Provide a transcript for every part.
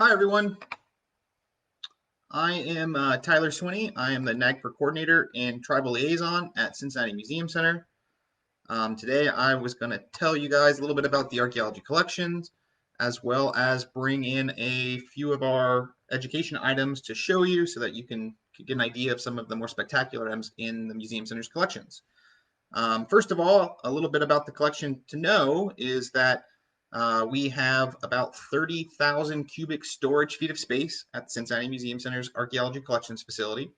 Hi, everyone. I am Tyler Swinney. I am the NAGPRA coordinator and tribal liaison at Cincinnati Museum Center. Today, I was going to tell you guys a little bit about the archaeology collections, as well as bring in a few of our education items to show you so that you can get an idea of some of the more spectacular items in the Museum Center's collections. First of all, a little bit about the collection to know is that we have about 30,000 cubic storage feet of space at the Cincinnati Museum Center's Archaeology Collections facility.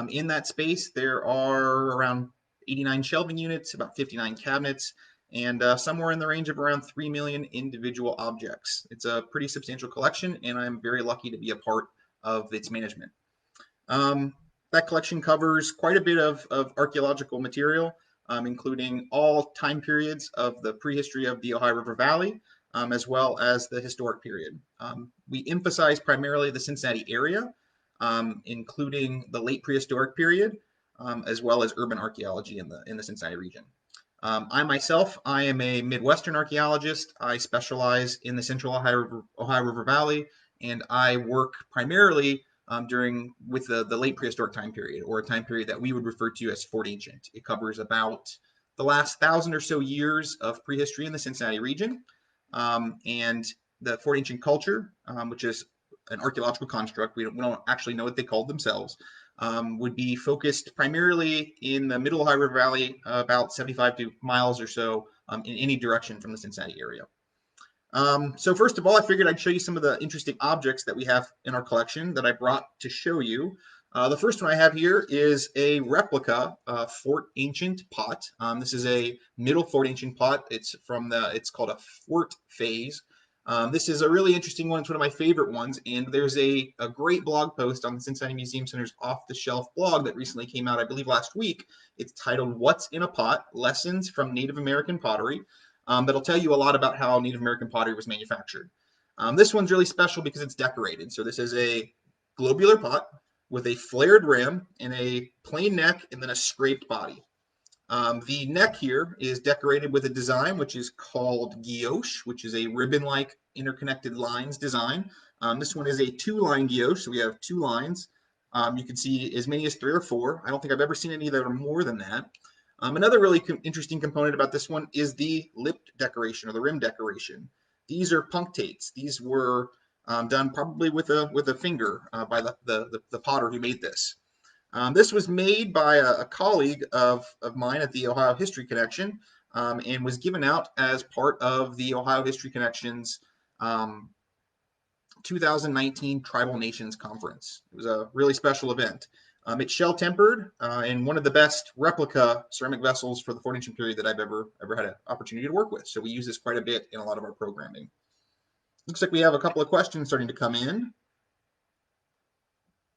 In that space, there are around 89 shelving units, about 59 cabinets, and somewhere in the range of around 3 million individual objects. It's a pretty substantial collection, and I'm very lucky to be a part of its management. That collection covers quite a bit of archaeological material, including all time periods of the prehistory of the Ohio River Valley, as well as the historic period. We emphasize primarily the Cincinnati area, including the late prehistoric period, as well as urban archaeology in the Cincinnati region. I myself, I am a Midwestern archaeologist. I specialize in the Central Ohio River Valley, and I work primarily with the late prehistoric time period, or a time period that we would refer to as Fort Ancient. It covers about the last 1,000 or so years of prehistory in the Cincinnati region, and the Fort Ancient culture, which is an archaeological construct. We don't actually know what they called themselves. Would be focused primarily in the Middle Ohio River Valley, about 75 miles or so in any direction from the Cincinnati area. So first of all, I figured I'd show you some of the interesting objects that we have in our collection that I brought to show you. The first one I have here is a replica Fort Ancient pot. This is a middle Fort Ancient pot. It's called a Fort phase. This is a really interesting one. It's one of my favorite ones, and there's a great blog post on the Cincinnati Museum Center's off-the-shelf blog that recently came out, I believe last week. It's titled "What's in a Pot? Lessons from Native American Pottery." That'll tell you a lot about how Native American pottery was manufactured. This one's really special because it's decorated. So this is a globular pot with a flared rim and a plain neck and then a scraped body. The neck here is decorated with a design which is called guilloche, which is a ribbon-like interconnected lines design. This one is a two-line guilloche, so we have two lines. You can see as many as 3 or 4. I don't think I've ever seen any that are more than that. Another really interesting component about this one is the lip decoration or the rim decoration. These are punctates. These were done probably with a finger by the potter who made this. This was made by a colleague of mine at the Ohio History Connection, and was given out as part of the Ohio History Connection's 2019 Tribal Nations Conference. It was a really special event. It's shell tempered and one of the best replica ceramic vessels for the Fort Ancient period that I've ever had an opportunity to work with. So we use this quite a bit in a lot of our programming. Looks like we have a couple of questions starting to come in.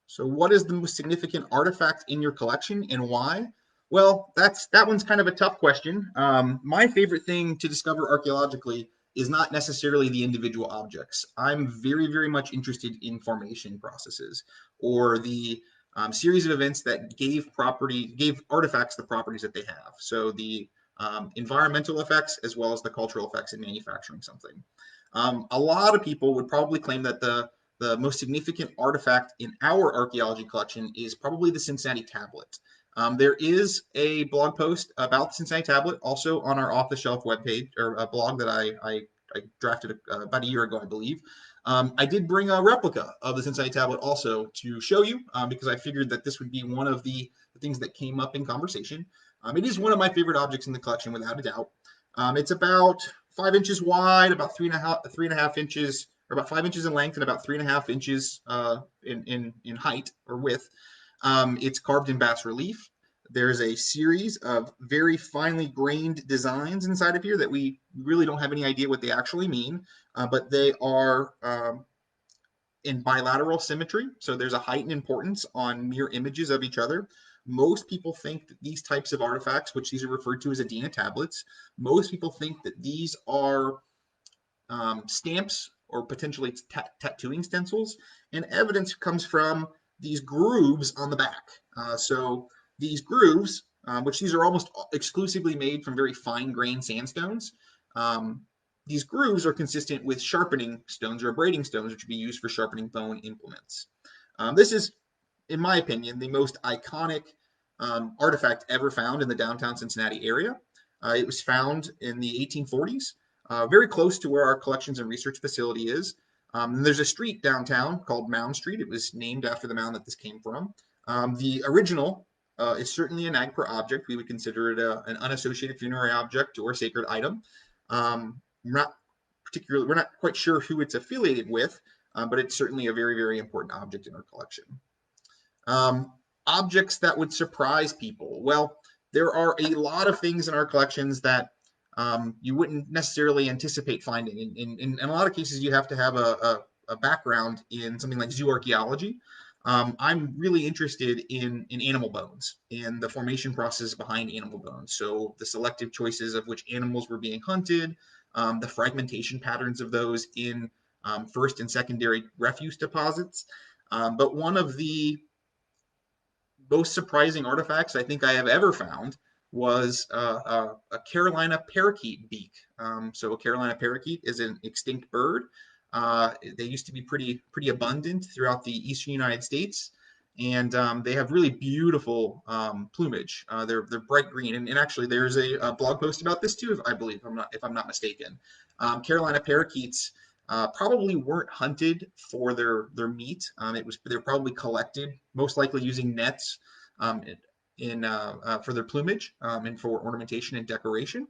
So what is the most significant artifact in your collection and why? Well, that one's kind of a tough question. My favorite thing to discover archaeologically is not necessarily the individual objects. I'm very, very much interested in formation processes, or the series of events that gave artifacts the properties that they have. So the environmental effects as well as the cultural effects in manufacturing something. A lot of people would probably claim that the most significant artifact in our archaeology collection is probably the Cincinnati tablet. There is a blog post about the Cincinnati tablet also on our off-the-shelf webpage, or a blog that I drafted about a year ago, I believe. I did bring a replica of the Cincinnati tablet also to show you because I figured that this would be one of the things that came up in conversation. It is one of my favorite objects in the collection, without a doubt. It's about 5 inches wide, about 3.5 inches, or about 5 inches in length, and about 3.5 inches in height or width. It's carved in bas relief. There's a series of very finely grained designs inside of here that we really don't have any idea what they actually mean, but they are in bilateral symmetry. So there's a heightened importance on mirror images of each other. Most people think that these types of artifacts, which these are referred to as Adena tablets, most people think that these are stamps or potentially tattooing stencils, and evidence comes from these grooves on the back. So these grooves, which these are almost exclusively made from very fine-grained sandstones, these grooves are consistent with sharpening stones or abrading stones, which would be used for sharpening bone implements. This is, in my opinion, the most iconic artifact ever found in the downtown Cincinnati area. It was found in the 1840s, very close to where our collections and research facility is. And there's a street downtown called Mound Street. It was named after the mound that this came from. The original is certainly a NAGPRA object. We would consider it an unassociated funerary object or sacred item. We're not quite sure who it's affiliated with, but it's certainly a very, very important object in our collection. Objects that would surprise people. Well, there are a lot of things in our collections that you wouldn't necessarily anticipate finding. In a lot of cases, you have to have a background in something like zoo archaeology. I'm really interested in animal bones and the formation process behind animal bones. So the selective choices of which animals were being hunted, the fragmentation patterns of those in first and secondary refuse deposits. But one of the most surprising artifacts I think I have ever found was a Carolina parakeet beak. So a Carolina parakeet is an extinct bird. They used to be pretty abundant throughout the eastern United States, and they have really beautiful plumage. They're bright green, and actually there's a blog post about this too, I believe, if I'm not mistaken. Carolina parakeets probably weren't hunted for their meat. They're probably collected, most likely using nets for their plumage and for ornamentation and decoration.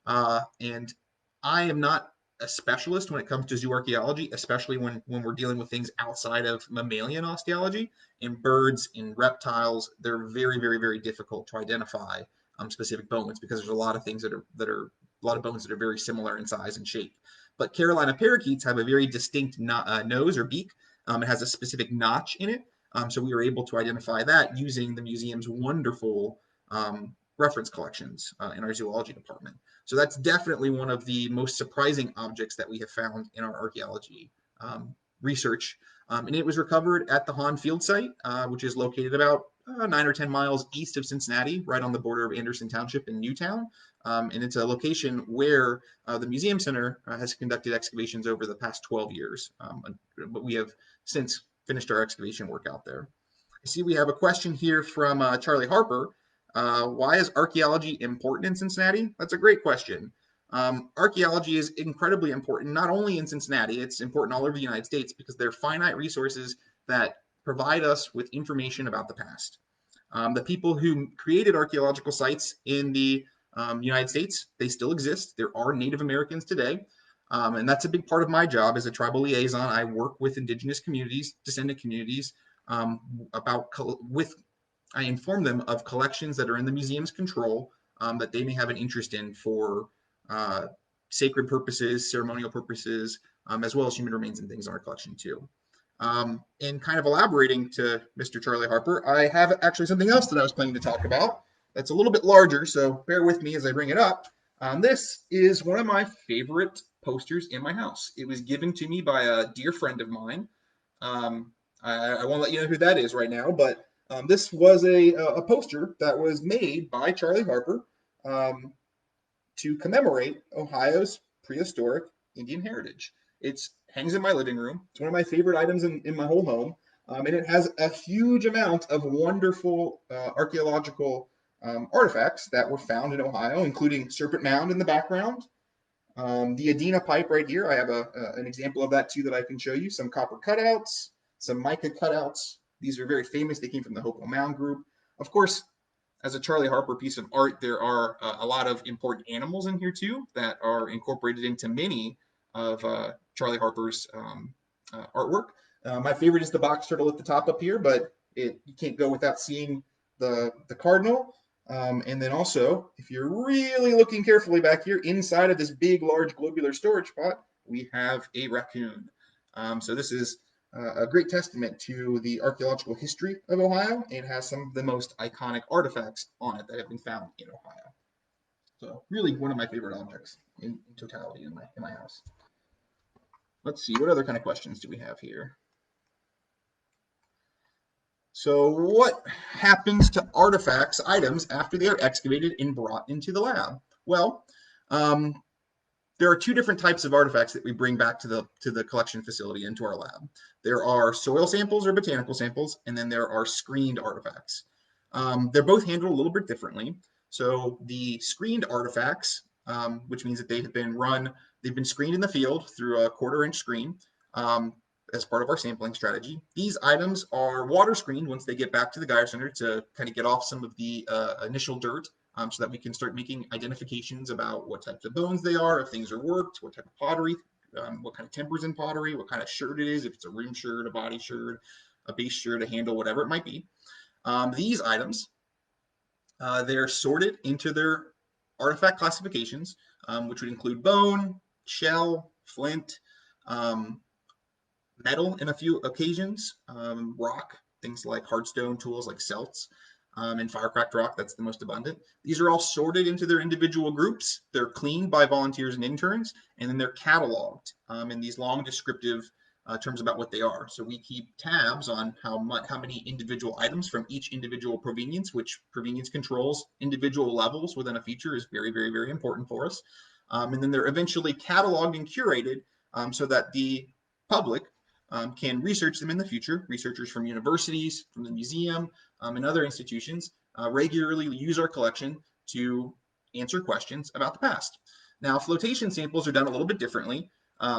And I am not a specialist when it comes to zoo archaeology, especially when we're dealing with things outside of mammalian osteology. In birds, in reptiles, they're very, very, very difficult to identify specific bones because there's a lot of things that are a lot of bones that are very similar in size and shape. But Carolina parakeets have a very distinct nose or beak. It has a specific notch in it. So we were able to identify that using the museum's wonderful reference collections in our zoology department. So that's definitely one of the most surprising objects that we have found in our archaeology research. And it was recovered at the Hahn Field site, which is located about 9 or 10 miles east of Cincinnati, right on the border of Anderson Township in Newtown. And it's a location where the Museum Center has conducted excavations over the past 12 years. But we have since finished our excavation work out there. I see we have a question here from Charlie Harper. Why is archaeology important in Cincinnati? That's a great question. Archaeology is incredibly important, not only in Cincinnati, it's important all over the United States because they're finite resources that provide us with information about the past. The people who created archaeological sites in the United States, they still exist. There are Native Americans today. And that's a big part of my job as a tribal liaison. I work with indigenous communities, descendant communities, I inform them of collections that are in the museum's control that they may have an interest in for sacred purposes, ceremonial purposes, as well as human remains and things in our collection too. And kind of elaborating to Mr. Charlie Harper, I have actually something else that I was planning to talk about that's a little bit larger, so bear with me as I bring it up. This is one of my favorite posters in my house. It was given to me by a dear friend of mine. I won't let you know who that is right now, but this was a poster that was made by Charlie Harper to commemorate Ohio's prehistoric Indian heritage. It hangs in my living room. It's one of my favorite items in my whole home, and it has a huge amount of wonderful archaeological artifacts that were found in Ohio, including Serpent Mound in the background. The Adena pipe right here, I have an example of that too that I can show you. Some copper cutouts, some mica cutouts. These are very famous. They came from the Hopewell Mound group. Of course, as a Charlie Harper piece of art, there are a lot of important animals in here too that are incorporated into many of Charlie Harper's artwork. My favorite is the box turtle at the top up here, but you can't go without seeing the cardinal. And then also, if you're really looking carefully back here, inside of this big, large globular storage pot, we have a raccoon. So this is a great testament to the archaeological history of Ohio. It has some of the most iconic artifacts on it that have been found in Ohio. So really one of my favorite objects in totality in my house. Let's see, what other kind of questions do we have here? So what happens to artifacts, items, after they are excavated and brought into the lab? Well, there are two different types of artifacts that we bring back to the collection facility into our lab. There are soil samples or botanical samples, and then there are screened artifacts. They're both handled a little bit differently. So the screened artifacts, which means that they've been screened in the field through a 1/4-inch screen um, as part of our sampling strategy. These items are water screened once they get back to the Geyer Center to kind of get off some of the initial dirt so that we can start making identifications about what types of bones they are, if things are worked, what type of pottery, what kind of tempers in pottery, what kind of shirt it is, if it's a rim shirt, a body shirt, a base shirt, a handle, whatever it might be. These items, they're sorted into their artifact classifications, which would include bone, shell, flint, um, metal in a few occasions, rock, things like hardstone tools like celts, and firecracked rock, that's the most abundant. These are all sorted into their individual groups. They're cleaned by volunteers and interns, and then they're cataloged in these long descriptive terms about what they are. So we keep tabs on how many individual items from each individual provenience, which provenience controls individual levels within a feature is very, very, very important for us. And then they're eventually cataloged and curated so that the public can research them in the future. Researchers from universities, from the museum, and other institutions regularly use our collection to answer questions about the past. Now, flotation samples are done a little bit differently.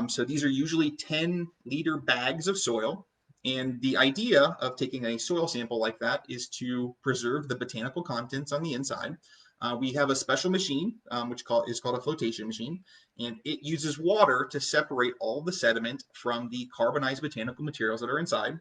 So these are usually 10-liter bags of soil. And the idea of taking a soil sample like that is to preserve the botanical contents on the inside. We have a special machine, which is called a flotation machine, and it uses water to separate all the sediment from the carbonized botanical materials that are inside,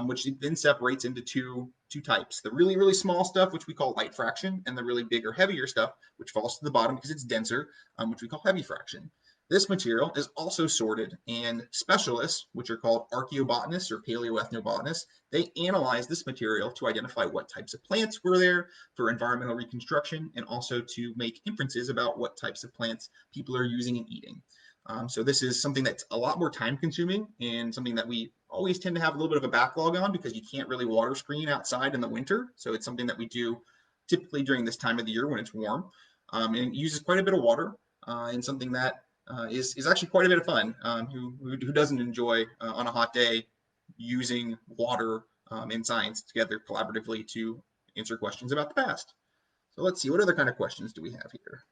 which then separates into two types. The really, really small stuff, which we call light fraction, and the really big or heavier stuff, which falls to the bottom because it's denser, which we call heavy fraction. This material is also sorted, and specialists, which are called archaeobotanists or paleoethnobotanists, they analyze this material to identify what types of plants were there for environmental reconstruction and also to make inferences about what types of plants people are using and eating. So this is something that's a lot more time consuming and something that we always tend to have a little bit of a backlog on because you can't really water screen outside in the winter. So it's something that we do typically during this time of the year when it's warm. And it uses quite a bit of water and something that is actually quite a bit of fun. Who doesn't enjoy on a hot day using water and science together collaboratively to answer questions about the past? So let's see, what other kind of questions do we have here?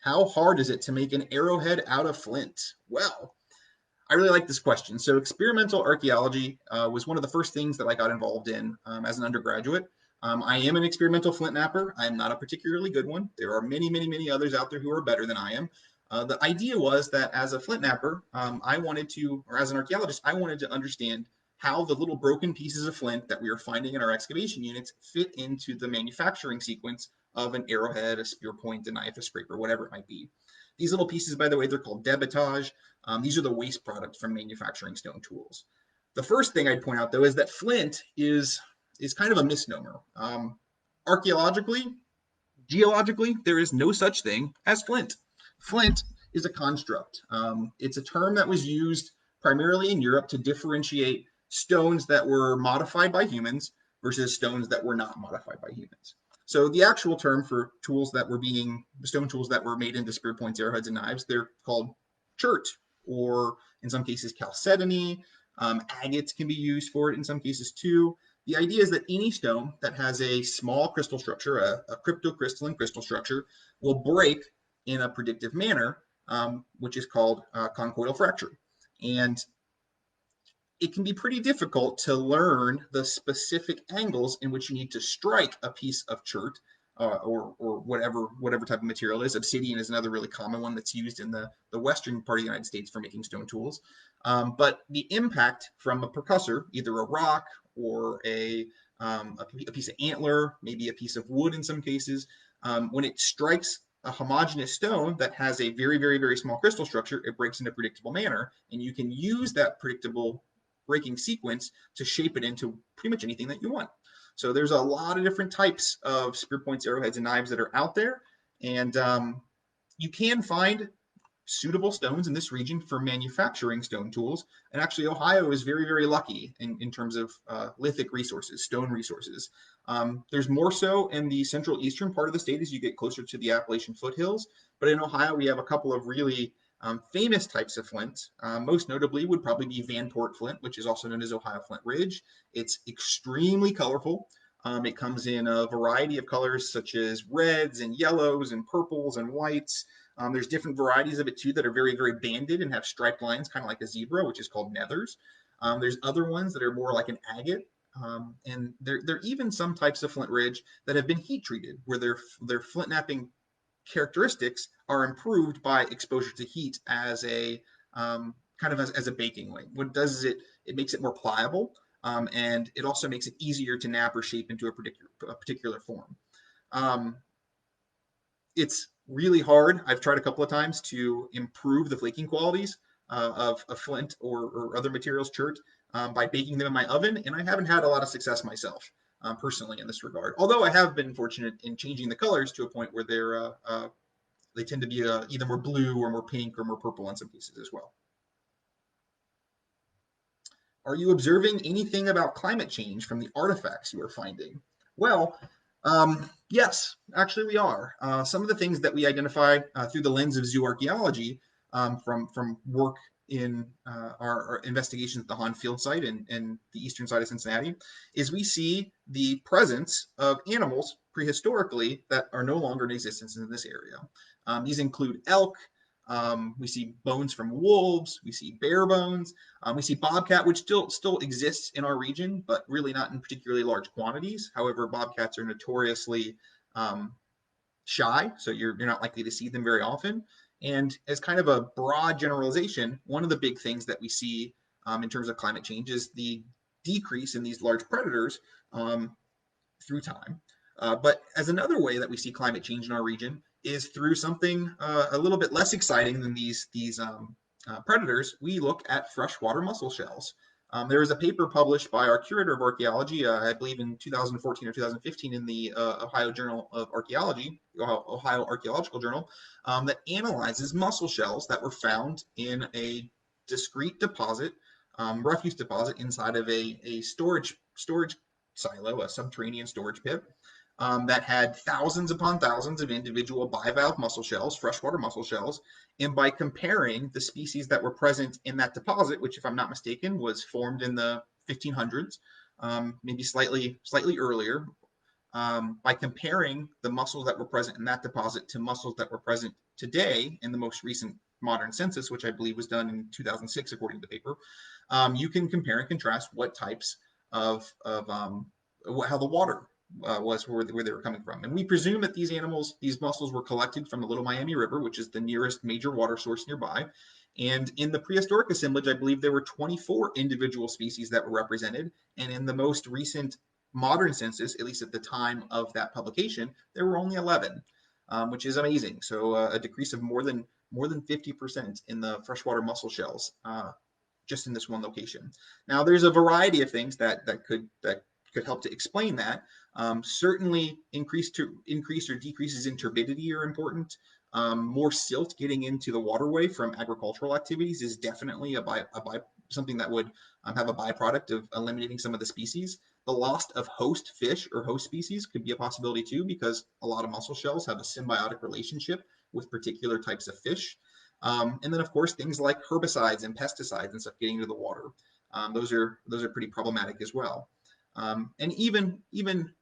How hard is it to make an arrowhead out of flint? Well, I really like this question. So experimental archaeology was one of the first things that I got involved in as an undergraduate. I am an experimental flint knapper. I am not a particularly good one. There are many, many, many others out there who are better than I am. The idea was that as a flint knapper, I wanted to, or as an archaeologist, I wanted to understand how the little broken pieces of flint that we are finding in our excavation units fit into the manufacturing sequence of an arrowhead, a spear point, a knife, a scraper, whatever it might be. These little pieces, by the way, they're called debitage. These are the waste products from manufacturing stone tools. The first thing I'd point out, though, is that flint is kind of a misnomer. Archaeologically, geologically, there is no such thing as flint. Flint is a construct. It's a term that was used primarily in Europe to differentiate stones that were modified by humans versus stones that were not modified by humans. So the actual term for stone tools that were made into spear points, arrowheads, and knives, they're called chert, or in some cases chalcedony. Agates can be used for it in some cases too. The idea is that any stone that has a small crystal structure, a cryptocrystalline crystal structure, will break in a predictive manner, which is called conchoidal fracture. And it can be pretty difficult to learn the specific angles in which you need to strike a piece of chert or whatever type of material it is. Obsidian is another really common one that's used in the western part of the United States for making stone tools. But the impact from a percussor, either a rock or a piece of antler, maybe a piece of wood in some cases, when it strikes a homogeneous stone that has a very, very, very small crystal structure, it breaks in a predictable manner, and you can use that predictable breaking sequence to shape it into pretty much anything that you want. So there's a lot of different types of spear points, arrowheads, and knives that are out there, and you can find suitable stones in this region for manufacturing stone tools. And actually, Ohio is very, very lucky in terms of lithic resources, stone resources. There's more so in the central eastern part of the state as you get closer to the Appalachian foothills. But in Ohio, we have a couple of really famous types of flint. Most notably would probably be Vanport flint, which is also known as Ohio Flint Ridge. It's extremely colorful. It comes in a variety of colors such as reds and yellows and purples and whites. There's different varieties of it too that are very, very banded and have striped lines, kind of like a zebra, which is called nethers. There's other ones that are more like an agate. And there are even some types of Flint Ridge that have been heat treated, where their flint knapping characteristics are improved by exposure to heat as a kind of as a baking way. What it does is it makes it more pliable, and it also makes it easier to nap or shape into a particular form. It's really hard. I've tried a couple of times to improve the flaking qualities of flint or other materials, chert, by baking them in my oven, and I haven't had a lot of success myself personally in this regard. Although I have been fortunate in changing the colors to a point where they tend to be either more blue or more pink or more purple in some cases as well. Are you observing anything about climate change from the artifacts you are finding? Well, yes, actually we are. Some of the things that we identify through the lens of zooarchaeology from work in our investigations at the Hahn Field site and the eastern side of Cincinnati is we see the presence of animals prehistorically that are no longer in existence in this area. These include elk. We see bones from wolves. We see bear bones. We see bobcat, which still exists in our region, but really not in particularly large quantities. However, bobcats are notoriously shy, so you're not likely to see them very often. And as kind of a broad generalization, one of the big things that we see in terms of climate change is the decrease in these large predators through time. But as another way that we see climate change in our region is through something a little bit less exciting than these predators. We look at freshwater mussel shells. There was a paper published by our Curator of Archaeology, I believe in 2014 or 2015, in the Ohio Journal of Archaeology, Ohio Archaeological Journal, that analyzes mussel shells that were found in a discrete deposit, refuse deposit inside of a storage silo, a subterranean storage pit, that had thousands upon thousands of individual bivalve mussel shells, freshwater mussel shells. And by comparing the species that were present in that deposit, which, if I'm not mistaken, was formed in the 1500s, maybe slightly earlier, by comparing the mussels that were present in that deposit to mussels that were present today in the most recent modern census, which I believe was done in 2006, according to the paper, you can compare and contrast what types of how the water was where they were coming from. And we presume that these mussels were collected from the Little Miami River, which is the nearest major water source nearby. And in the prehistoric assemblage, I believe there were 24 individual species that were represented. And in the most recent modern census, at least at the time of that publication, there were only 11, which is amazing. So a decrease of more than 50% in the freshwater mussel shells just in this one location. Now, there's a variety of things that could help to explain that. Certainly, increase or decreases in turbidity are important. More silt getting into the waterway from agricultural activities is definitely something that would have a byproduct of eliminating some of the species. The loss of host fish or host species could be a possibility too, because a lot of mussel shells have a symbiotic relationship with particular types of fish. And then, of course, things like herbicides and pesticides and stuff getting into the water. Those are pretty problematic as well. And even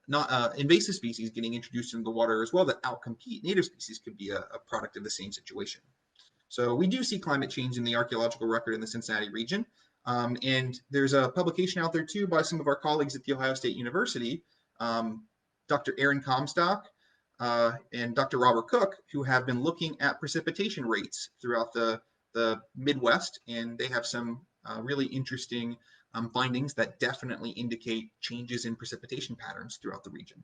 not invasive species getting introduced into the water as well that outcompete native species could be a product of the same situation. So we do see climate change in the archaeological record in the Cincinnati region. And there's a publication out there too by some of our colleagues at The Ohio State University, Dr. Aaron Comstock and Dr. Robert Cook, who have been looking at precipitation rates throughout the Midwest, and they have some really interesting findings that definitely indicate changes in precipitation patterns throughout the region.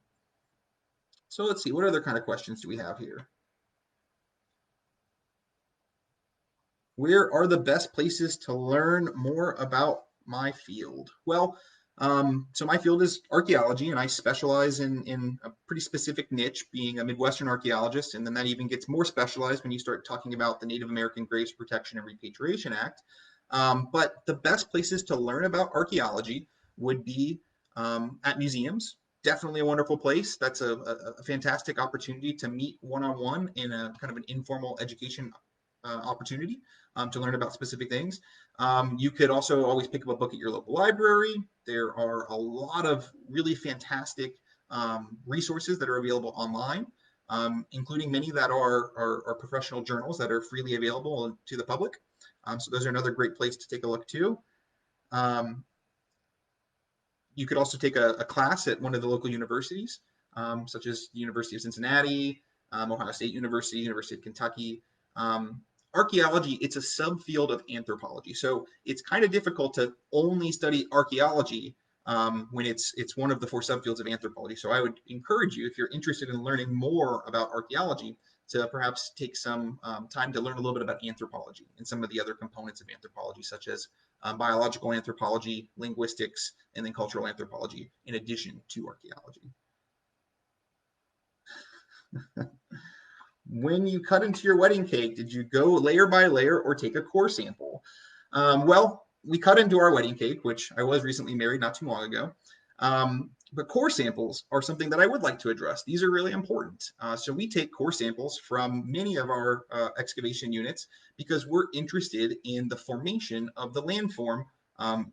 So let's see, what other kind of questions do we have here? Where are the best places to learn more about my field? Well, So my field is archaeology, and I specialize in a pretty specific niche, being a Midwestern archaeologist, and then that even gets more specialized when you start talking about the Native American Graves Protection and Repatriation Act. But the best places to learn about archaeology would be at museums. Definitely a wonderful place. That's a fantastic opportunity to meet one-on-one in a kind of an informal education opportunity to learn about specific things. You could also always pick up a book at your local library. There are a lot of really fantastic resources that are available online, including many that are professional journals that are freely available to the public. So those are another great place to take a look too. Um, you could also take a class at one of the local universities, such as the University of Cincinnati, Ohio State University, University of Kentucky. Um, Archaeology, it's a subfield of anthropology. So it's kind of difficult to only study archaeology when it's one of the four subfields of anthropology. So I would encourage you, if you're interested in learning more about archaeology, to perhaps take some time to learn a little bit about anthropology and some of the other components of anthropology, such as biological anthropology, linguistics, and then cultural anthropology, in addition to archaeology. When you cut into your wedding cake, did you go layer by layer or take a core sample? Well, we cut into our wedding cake, which I was recently married not too long ago. But core samples are something that I would like to address. These are really important. So we take core samples from many of our excavation units because we're interested in the formation of the landform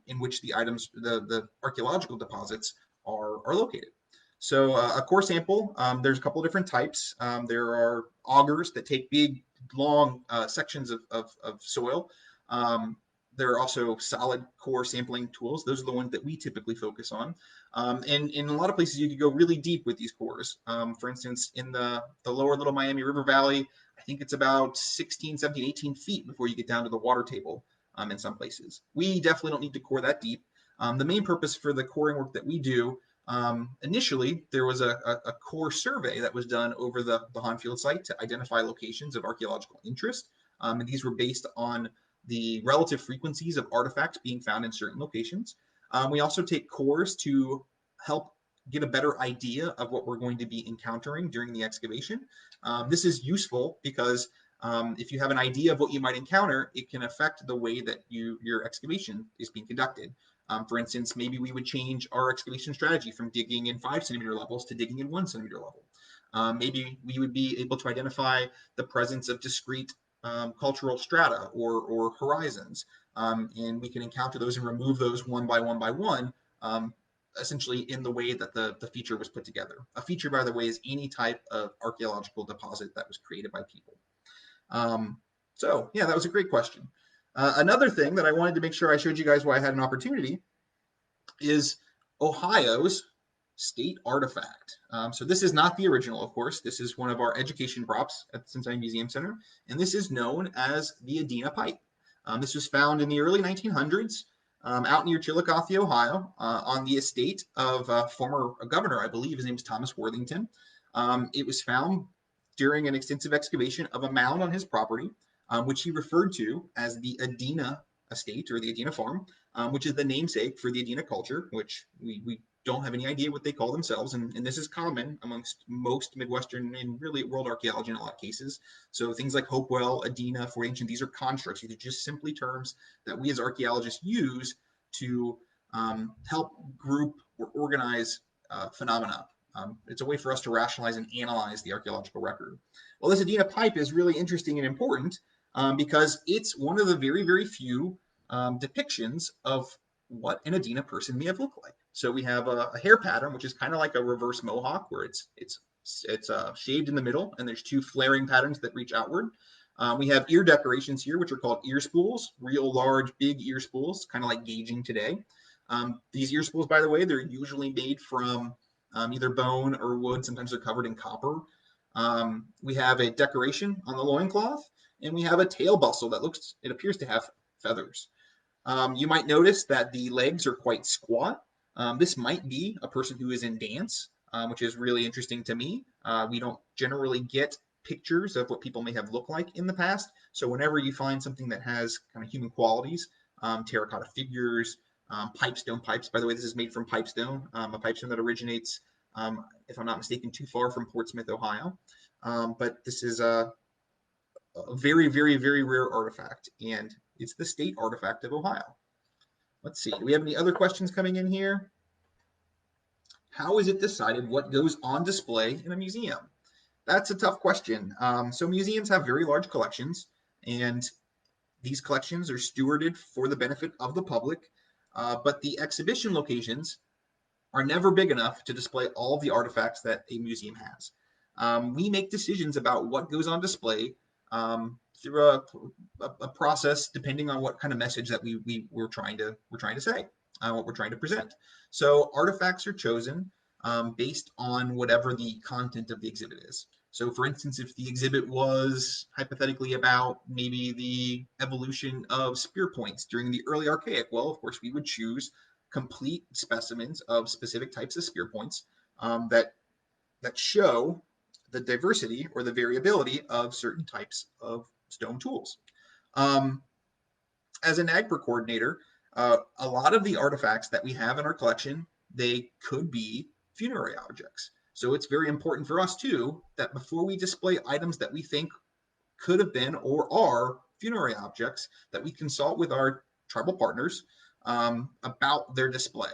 in which the items, the archaeological deposits are located. So a core sample, there's a couple of different types. There are augers that take big, long sections of soil. There are also solid core sampling tools. Those are the ones that we typically focus on. And in a lot of places, you could go really deep with these cores. For instance, in the lower Little Miami River Valley, I think it's about 16, 17, 18 feet before you get down to the water table in some places. We definitely don't need to core that deep. The main purpose for the coring work that we do, initially, there was a core survey that was done over the Hahnfield site to identify locations of archaeological interest. And these were based on the relative frequencies of artifacts being found in certain locations. We also take cores to help get a better idea of what we're going to be encountering during the excavation. This is useful because if you have an idea of what you might encounter, it can affect the way that your excavation is being conducted. For instance, maybe we would change our excavation strategy from digging in 5 centimeter levels to digging in 1 centimeter level. Maybe we would be able to identify the presence of discrete cultural strata or horizons, and we can encounter those and remove those one by one, essentially in the way that the feature was put together. A feature, by the way, is any type of archaeological deposit that was created by people. So yeah, that was a great question. Another thing that I wanted to make sure I showed you guys while I had an opportunity is Ohio's state artifact. So this is not the original, of course. This is one of our education props at the Cincinnati Museum Center, and this is known as the Adena pipe. This was found in the early 1900s out near Chillicothe, Ohio, on the estate of a former governor, I believe. His name is Thomas Worthington. It was found during an extensive excavation of a mound on his property, which he referred to as the Adena estate or the Adena farm, which is the namesake for the Adena culture, which we don't have any idea what they call themselves. And this is common amongst most Midwestern and really world archaeology in a lot of cases. So things like Hopewell, Adena, Fort Ancient, these are constructs. These are just simply terms that we as archaeologists use to help group or organize phenomena. It's a way for us to rationalize and analyze the archaeological record. Well, this Adena pipe is really interesting and important because it's one of the very, very few depictions of what an Adena person may have looked like. So we have a hair pattern, which is kind of like a reverse mohawk, where it's shaved in the middle, and there's two flaring patterns that reach outward. We have ear decorations here, which are called ear spools, real large, big ear spools, kind of like gauging today. These ear spools, by the way, they're usually made from either bone or wood. Sometimes they're covered in copper. We have a decoration on the loincloth, and we have a tail bustle that it appears to have feathers. You might notice that the legs are quite squat. This might be a person who is in dance, which is really interesting to me. We don't generally get pictures of what people may have looked like in the past. So whenever you find something that has kind of human qualities, terracotta figures, Pipestone pipes. By the way, this is made from pipestone, a pipestone that originates, if I'm not mistaken, too far from Portsmouth, Ohio. But this is a very, very, very rare artifact, and it's the state artifact of Ohio. Let's see. Do we have any other questions coming in here? How is it decided what goes on display in a museum? That's a tough question. So museums have very large collections, and these collections are stewarded for the benefit of the public, but the exhibition locations are never big enough to display all of the artifacts that a museum has. We make decisions about what goes on display through a process depending on what kind of message that we're trying to say, what we're trying to present. So artifacts are chosen based on whatever the content of the exhibit is. So, for instance, if the exhibit was hypothetically about maybe the evolution of spear points during the early Archaic, well, of course, we would choose complete specimens of specific types of spear points that show the diversity or the variability of certain types of stone tools. As a NAGPRA coordinator, a lot of the artifacts that we have in our collection, they could be funerary objects. So it's very important for us too that before we display items that we think could have been or are funerary objects, that we consult with our tribal partners about their display.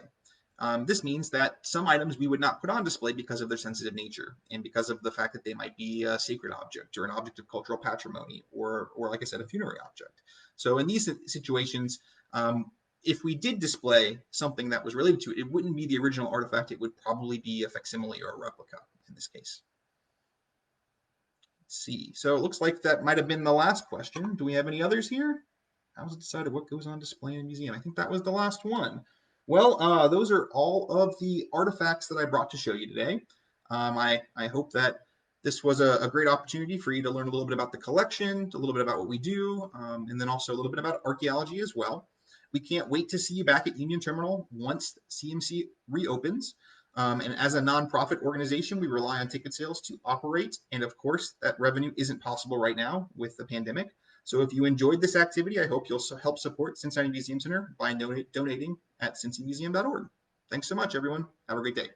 This means that some items we would not put on display because of their sensitive nature and because of the fact that they might be a sacred object or an object of cultural patrimony or like I said, a funerary object. So in these situations, if we did display something that was related to it, it wouldn't be the original artifact. It would probably be a facsimile or a replica in this case. Let's see. So it looks like that might have been the last question. Do we have any others here? How is it decided what goes on display in a museum? I think that was the last one. Well, those are all of the artifacts that I brought to show you today. I hope that this was a great opportunity for you to learn a little bit about the collection, a little bit about what we do, and then also a little bit about archaeology as well. We can't wait to see you back at Union Terminal once CMC reopens. And as a nonprofit organization, we rely on ticket sales to operate. And of course, that revenue isn't possible right now with the pandemic. So if you enjoyed this activity, I hope you'll help support Cincinnati Museum Center by donating at cincymuseum.org. Thanks so much, everyone. Have a great day.